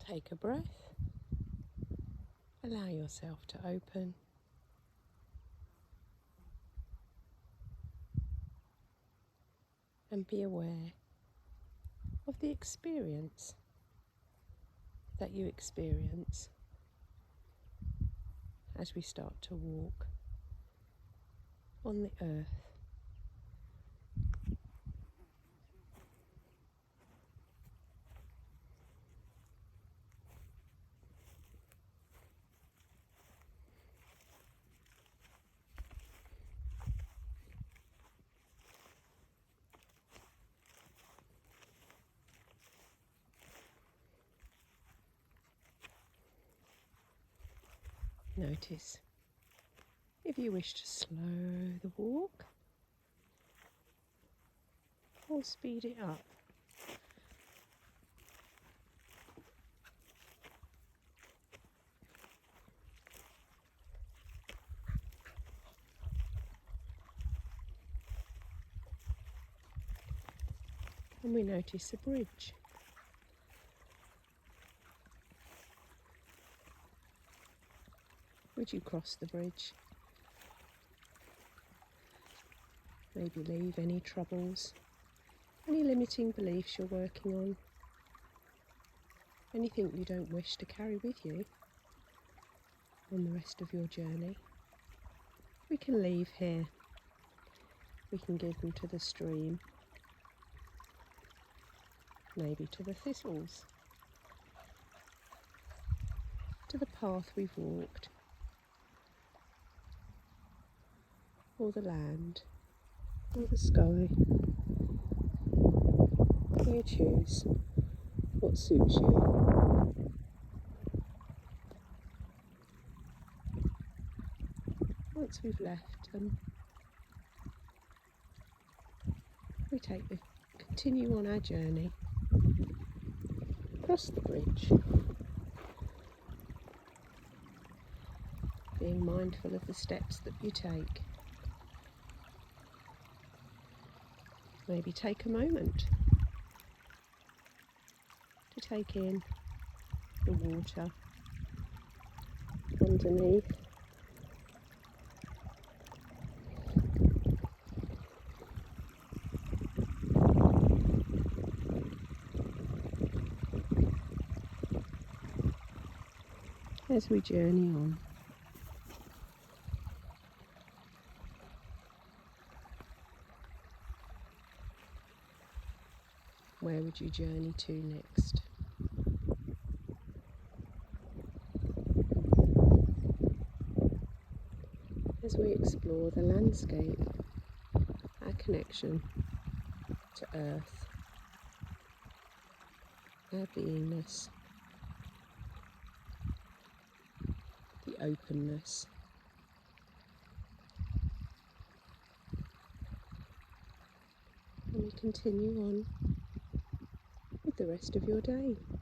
Take a breath. Allow yourself to open. And be aware of the experience that you experience as we start to walk on the earth. Notice if you wish to slow the walk or speed it up. And we notice a bridge. Would you cross the bridge? Maybe leave any troubles, any limiting beliefs you're working on, anything you don't wish to carry with you on the rest of your journey. We can leave here. We can give them to the stream, maybe to the thistles, to the path we've walked, or the land, or the sky. You choose what suits you. Once we've left them, we continue on our journey, cross the bridge, being mindful of the steps that you take. Maybe take a moment to take in the water underneath. As we journey on. Where would you journey to next? As we explore the landscape, our connection to earth, our beingness, the openness, and we continue on with the rest of your day.